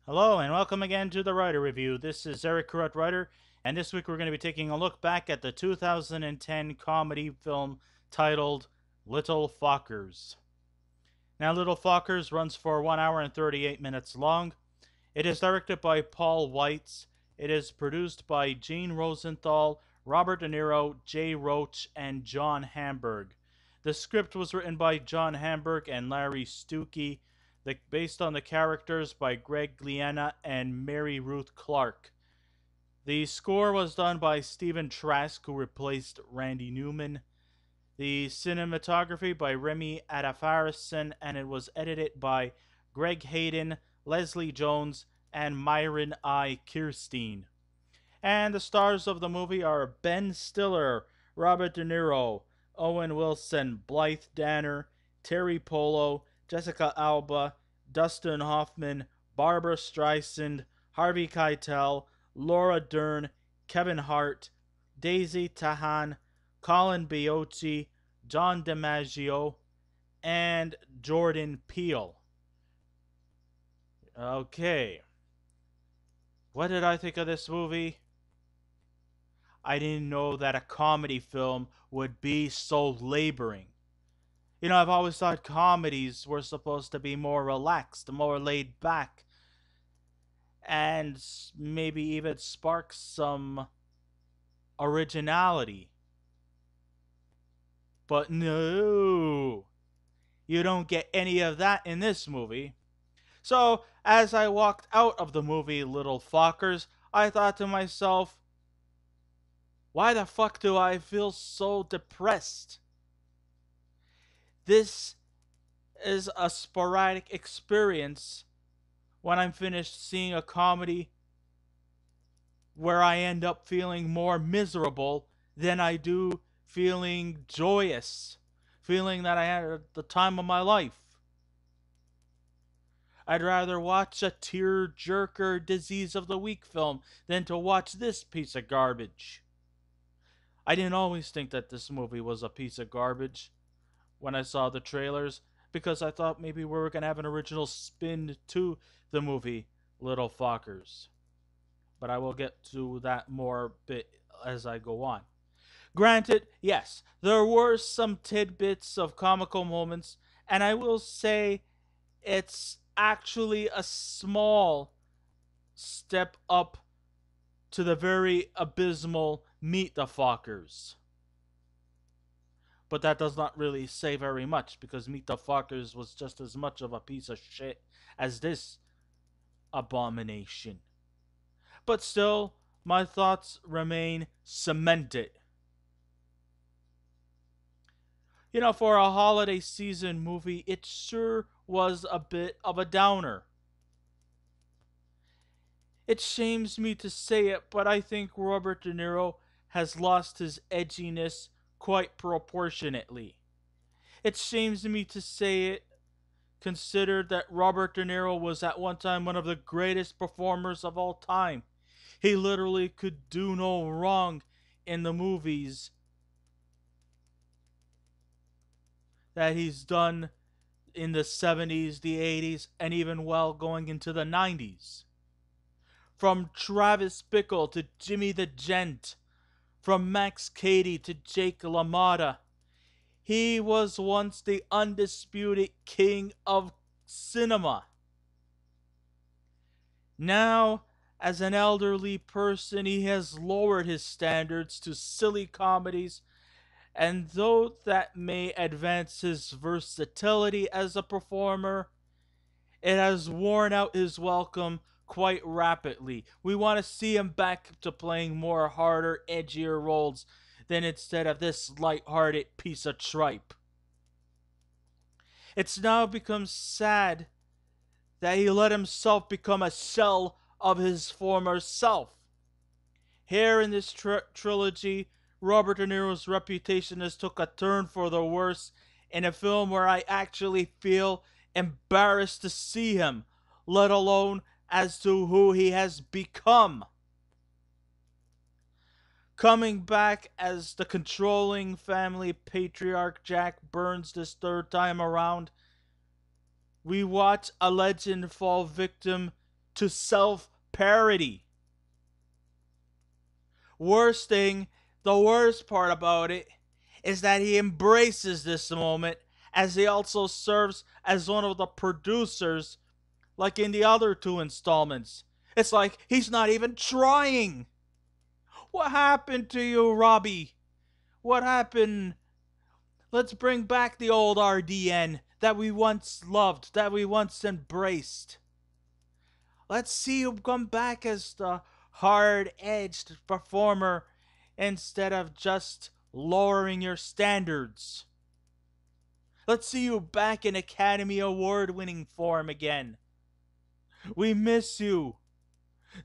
Hello and welcome again to the Writer Review. This is Eric Corrupt Writer, and this week we're going to be taking a look back at the 2010 comedy film titled Little Fockers. Now, Little Fockers runs for 1 hour and 38 minutes long. It is directed by Paul Weitz. It is produced by Gene Rosenthal, Robert De Niro, Jay Roach, and John Hamburg. The script was written by John Hamburg and Larry Stuckey, based on the characters by Greg Gliena and Mary Ruth Clark. The score was done by Stephen Trask, who replaced Randy Newman. The cinematography by Remy Adafarason, and it was edited by Greg Hayden, Leslie Jones, and Myron I. Kirstein. And the stars of the movie are Ben Stiller, Robert De Niro, Owen Wilson, Blythe Danner, Terri Polo, Jessica Alba, Dustin Hoffman, Barbra Streisand, Harvey Keitel, Laura Dern, Kevin Hart, Daisy Tahan, Colin Baiocchi, John Maggio, and Jordan Peele. Okay. What did I think of this movie? I didn't know that a comedy film would be so laboring. You know, I've always thought comedies were supposed to be more relaxed, more laid back, and maybe even spark some originality. But no, you don't get any of that in this movie. So, as I walked out of the movie Little Fockers, I thought to myself, why the fuck do I feel so depressed? This is a sporadic experience when I'm finished seeing a comedy where I end up feeling more miserable than I do feeling joyous, feeling that I had the time of my life. I'd rather watch a tear-jerker Disease of the Week film than to watch this piece of garbage. I didn't always think that this movie was a piece of garbage when I saw the trailers, because I thought maybe we were going to have an original spin to the movie Little Fockers. But I will get to that more bit as I go on. Granted, yes, there were some tidbits of comical moments, and I will say it's actually a small step up to the very abysmal Meet the Fockers. But that does not really say very much, because Meet the Fockers was just as much of a piece of shit as this abomination. But still, my thoughts remain cemented. You know, for a holiday season movie, it sure was a bit of a downer. It shames me to say it, but I think Robert De Niro has lost his edginess quite proportionately. It shames me to say it, considered that Robert De Niro was at one time one of the greatest performers of all time. He literally could do no wrong in the movies that he's done in the 70s, the 80s, and even well going into the 90s. From Travis Bickle to Jimmy the Gent, from Max Cady to Jake LaMotta, he was once the undisputed king of cinema. Now, as an elderly person, he has lowered his standards to silly comedies, and though that may advance his versatility as a performer, it has worn out his welcome quite rapidly. We want to see him back to playing more harder, edgier roles than instead of this light-hearted piece of tripe. It's now become sad that he let himself become a shell of his former self. Here in this trilogy, Robert De Niro's reputation has took a turn for the worse in a film where I actually feel embarrassed to see him, let alone as to who he has become. Coming back as the controlling family patriarch Jack Burns this third time around, we watch a legend fall victim to self-parody. The worst part about it is that he embraces this moment as he also serves as one of the producers, like in the other two installments. It's like he's not even trying. What happened to you, Robbie? What happened? Let's bring back the old RDN that we once loved, that we once embraced. Let's see you come back as the hard-edged performer instead of just lowering your standards. Let's see you back in Academy Award-winning form again. We miss you.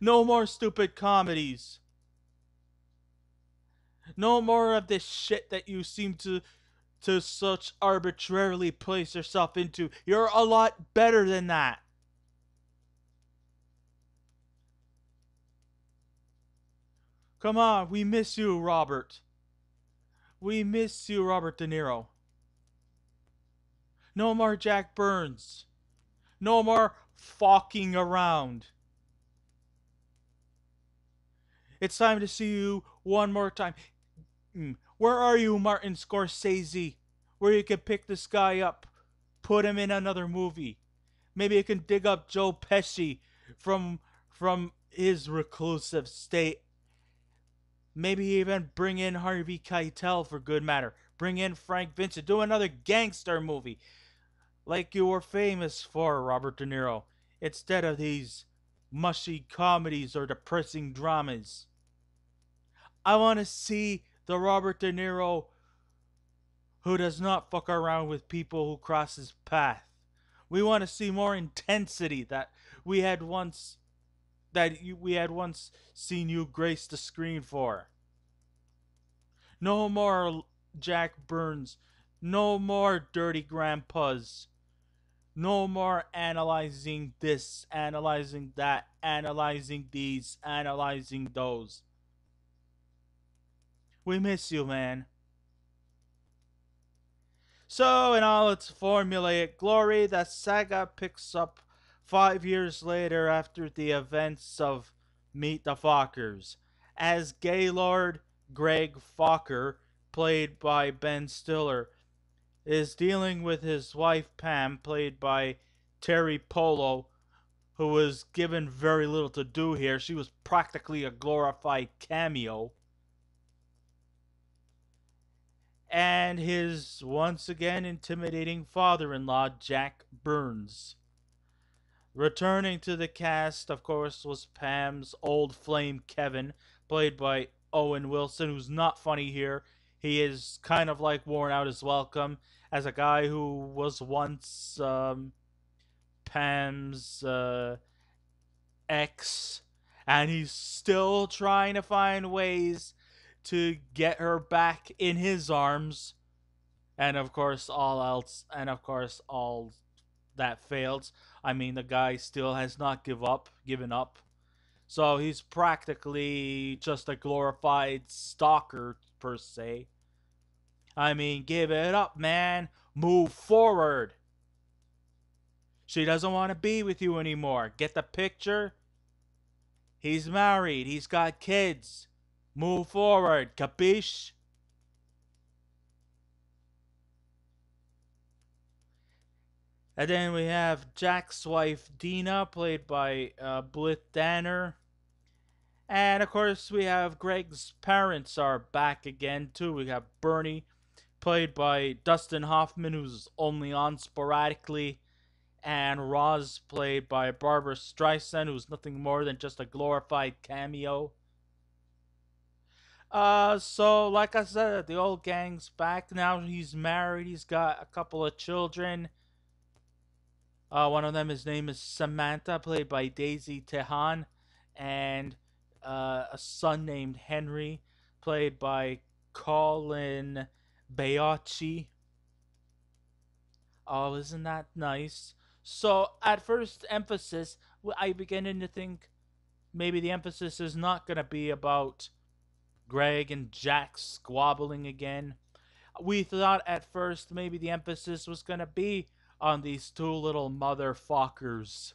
No more stupid comedies. No more of this shit that you seem to such arbitrarily place yourself into. You're a lot better than that. Come on, we miss you, Robert. We miss you, Robert De Niro. No more Jack Burns. No more fucking around. It's time to see you one more time. Where are you, Martin Scorsese? Where you can pick this guy up, put him in another movie. Maybe you can dig up Joe Pesci from his reclusive state. Maybe even bring in Harvey Keitel for good matter. Bring in Frank Vincent. Do another gangster movie like you were famous for, Robert De Niro, instead of these mushy comedies or depressing dramas. I want to see the Robert De Niro who does not fuck around with people who cross his path. We want to see more intensity we had once we had once seen you grace the screen for. No more Jack Burns. No more dirty grandpas. No more analyzing this, analyzing that, analyzing these, analyzing those. We miss you, man. So, in all its formulaic glory, the saga picks up 5 years later after the events of Meet the Fockers, as Gaylord Greg Focker, played by Ben Stiller, is dealing with his wife Pam, played by Terri Polo, who was given very little to do here. She was practically a glorified cameo. And his once again intimidating father-in-law, Jack Burns. Returning to the cast, of course, was Pam's old flame Kevin, played by Owen Wilson, who's not funny here. He is kind of like worn out his welcome as a guy who was once Pam's ex, and he's still trying to find ways to get her back in his arms. And of course, all that failed. I mean, the guy still has not given up. So he's practically just a glorified stalker, per se. I mean, give it up, man. Move forward. She doesn't want to be with you anymore. Get the picture? He's married. He's got kids. Move forward. Capiche? And then we have Jack's wife, Dina, played by Blythe. And of course, we have Greg's parents are back again, too. We have Bernie, played by Dustin Hoffman, who's only on sporadically. And Roz, played by Barbra Streisand, who's nothing more than just a glorified cameo. So like I said, the old gang's back now. He's married. He's got a couple of children. One of them, his name is Samantha, played by Daisy Tahan, and a son named Henry, played by Colin Baiocchi. Oh, isn't that nice? So, at first emphasis, I beginning to think maybe the emphasis is not going to be about Greg and Jack squabbling again. We thought at first maybe the emphasis was going to be on these two little motherfuckers.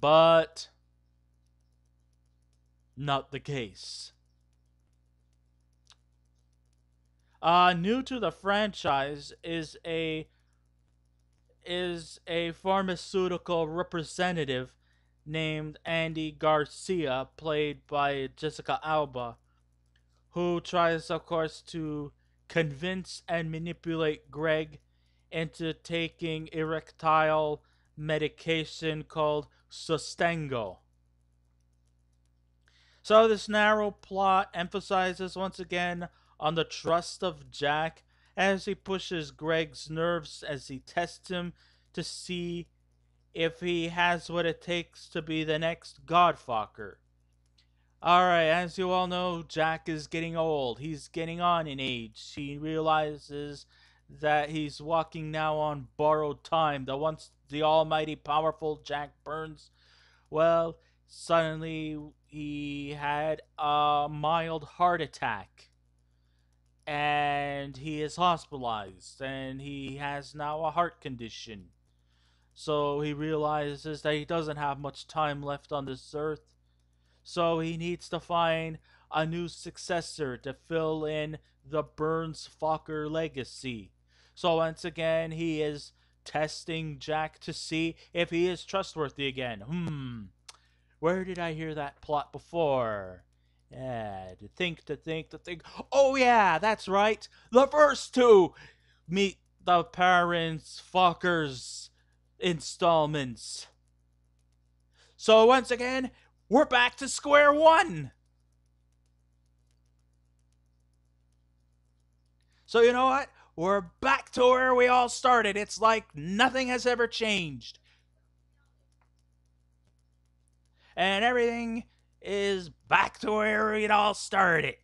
But not the case. New to the franchise is a pharmaceutical representative named Andy Garcia, played by Jessica Alba, who tries, of course, to convince and manipulate Greg into taking erectile medication called Sustango. So this narrow plot emphasizes once again on the trust of Jack as he pushes Greg's nerves as he tests him to see if he has what it takes to be the next Godfucker. Alright, as you all know, Jack is getting old. He's getting on in age. He realizes that he's walking now on borrowed time. The once the almighty powerful Jack Burns, well, suddenly he had a mild heart attack. And he is hospitalized. And he has now a heart condition. So he realizes that he doesn't have much time left on this earth. So he needs to find a new successor to fill in the Burns Focker legacy. So once again, he is testing Jack to see if he is trustworthy again. Where did I hear that plot before? Yeah, to think. Oh yeah, that's right. The first two Meet the Parents Fockers installments. So once again, we're back to square one. So you know what? We're back to where we all started. It's like nothing has ever changed. And everything is back to where it all started.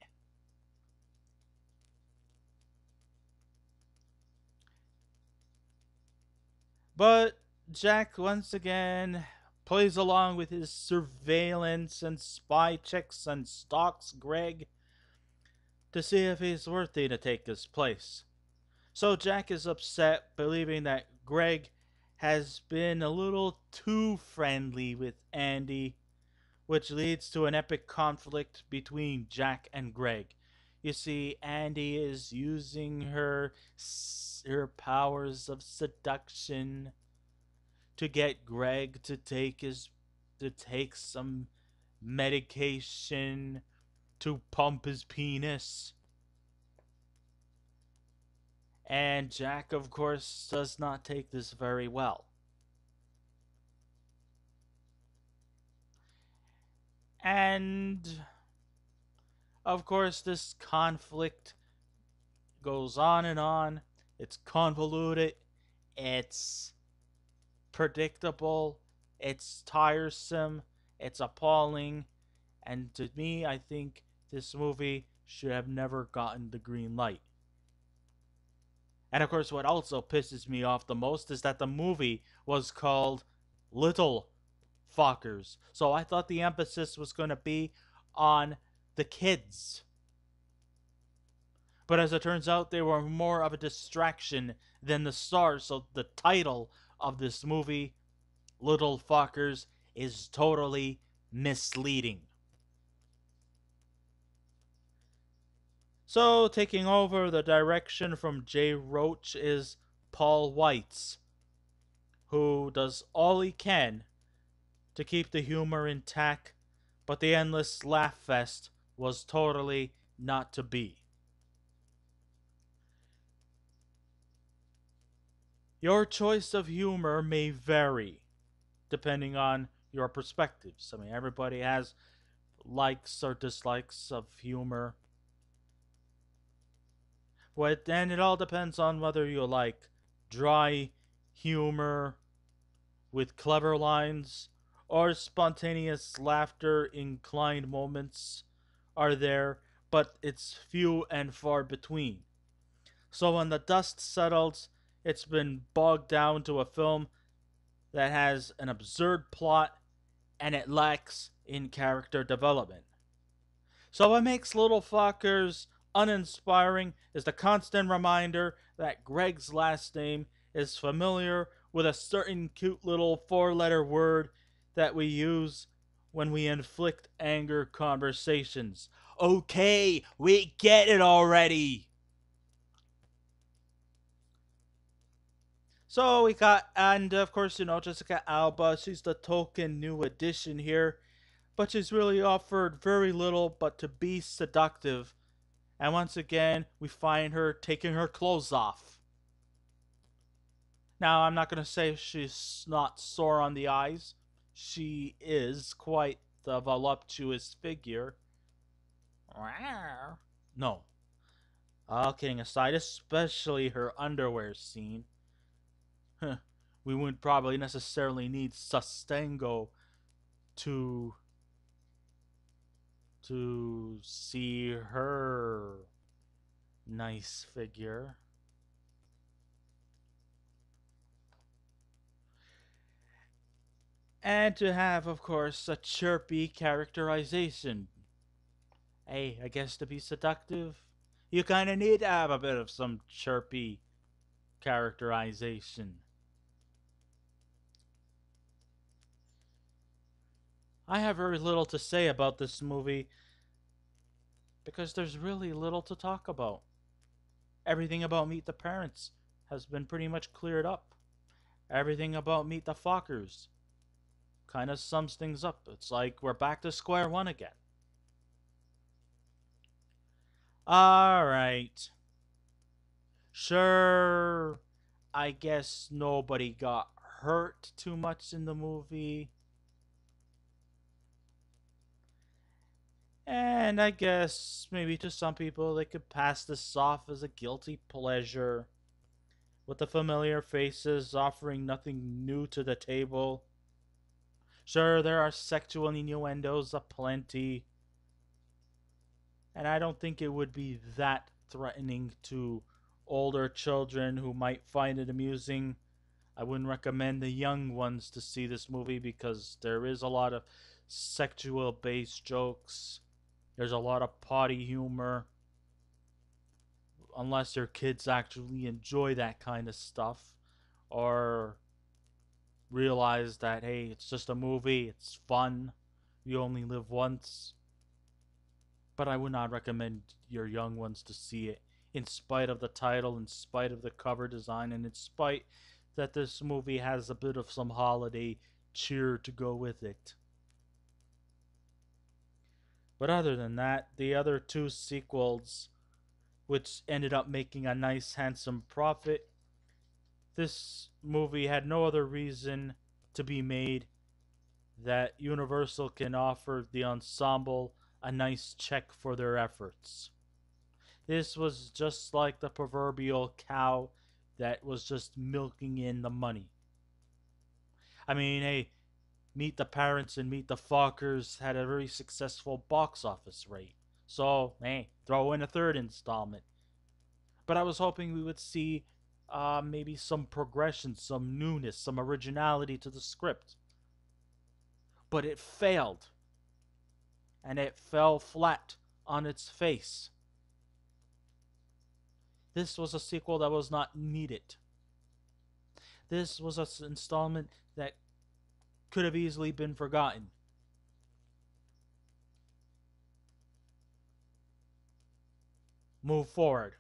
But Jack once again plays along with his surveillance and spy checks and stalks Greg to see if he's worthy to take his place. So Jack is upset, believing that Greg has been a little too friendly with Andy, which leads to an epic conflict between Jack and Greg. You see, Andy is using her powers of seduction to get Greg to take some medication to pump his penis. And Jack, of course, does not take this very well. And, of course, this conflict goes on and on. It's convoluted. It's predictable. It's tiresome. It's appalling. And to me, I think this movie should have never gotten the green light. And of course, what also pisses me off the most is that the movie was called Little Fockers. So I thought the emphasis was going to be on the kids. But as it turns out, they were more of a distraction than the stars. So the title of this movie, Little Fockers, is totally misleading. So, taking over the direction from Jay Roach is Paul Weitz, who does all he can to keep the humor intact, but the endless laugh fest was totally not to be. Your choice of humor may vary depending on your perspectives. I mean, everybody has likes or dislikes of humor. And it all depends on whether you like dry humor with clever lines or spontaneous laughter inclined moments are there, but it's few and far between. So when the dust settles, it's been bogged down to a film that has an absurd plot and it lacks in character development. So what makes Little Fockers uninspiring is the constant reminder that Greg's last name is familiar with a certain cute little four-letter word that we use when we inflict anger conversations. Okay, we get it already. So we got, and of course, Jessica Alba. She's the token new addition here, but she's really offered very little but to be seductive. And once again, we find her taking her clothes off. Now, I'm not going to say she's not sore on the eyes. She is quite the voluptuous figure. No. All kidding aside, especially her underwear scene. We wouldn't probably necessarily need Sustango to see her nice figure. And to have, of course, a chirpy characterization. Hey, I guess to be seductive, you kind of need to have a bit of some chirpy characterization. I have very little to say about this movie because there's really little to talk about. Everything about Meet the Parents has been pretty much cleared up. Everything about Meet the Fockers kind of sums things up. It's like we're back to square one again. Alright. Sure, I guess nobody got hurt too much in the movie. And I guess maybe to some people they could pass this off as a guilty pleasure, with the familiar faces offering nothing new to the table. Sure, there are sexual innuendos aplenty, and I don't think it would be that threatening to older children who might find it amusing. I wouldn't recommend the young ones to see this movie because there is a lot of sexual based jokes. There's a lot of potty humor. Unless your kids actually enjoy that kind of stuff or realize that, hey, it's just a movie, it's fun, you only live once. But I would not recommend your young ones to see it, in spite of the title, in spite of the cover design, and in spite that this movie has a bit of some holiday cheer to go with it. But other than that, the other two sequels, which ended up making a nice, handsome profit, this movie had no other reason to be made that Universal can offer the ensemble a nice check for their efforts. This was just like the proverbial cow that was just milking in the money. I mean, hey, Meet the Parents and Meet the Fockers had a very successful box office rate. So, hey, throw in a third installment. But I was hoping we would see maybe some progression, some newness, some originality to the script. But it failed. And it fell flat on its face. This was a sequel that was not needed. This was an installment that could have easily been forgotten. Move forward.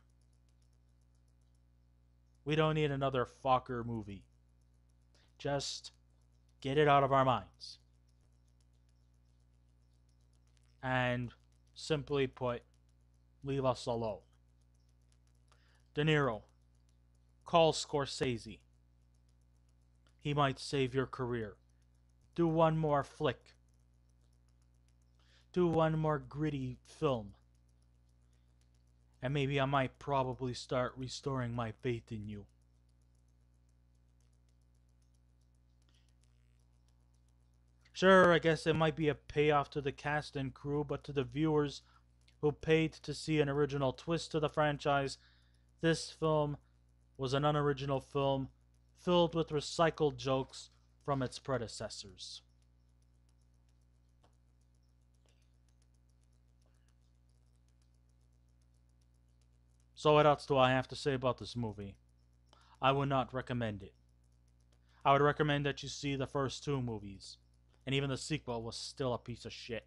We don't need another Fokker movie. Just get it out of our minds. And simply put, leave us alone. De Niro, call Scorsese. He might save your career. Do one more flick. Do one more gritty film. And maybe I might probably start restoring my faith in you. Sure, I guess it might be a payoff to the cast and crew, but to the viewers who paid to see an original twist to the franchise, this film was an unoriginal film filled with recycled jokes from its predecessors. So what else do I have to say about this movie? I would not recommend it. I would recommend that you see the first two movies. And even the sequel was still a piece of shit.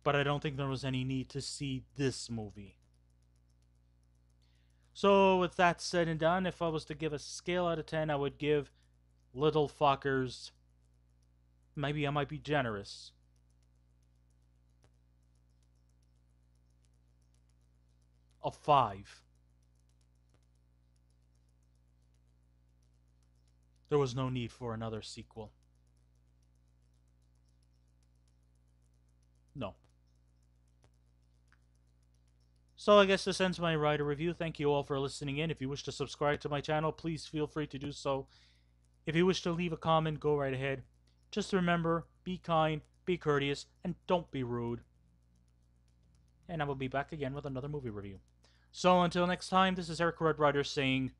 But I don't think there was any need to see this movie. So, with that said and done, if I was to give a scale out of 10, I would give Little Fockers, maybe I might be generous, a 5. There was no need for another sequel. No. So I guess this ends my writer review. Thank you all for listening in. If you wish to subscribe to my channel, please feel free to do so. If you wish to leave a comment, go right ahead. Just remember, be kind, be courteous, and don't be rude. And I will be back again with another movie review. So until next time, this is Eric Red Rider saying,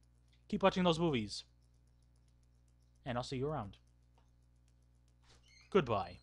keep watching those movies. And I'll see you around. Goodbye.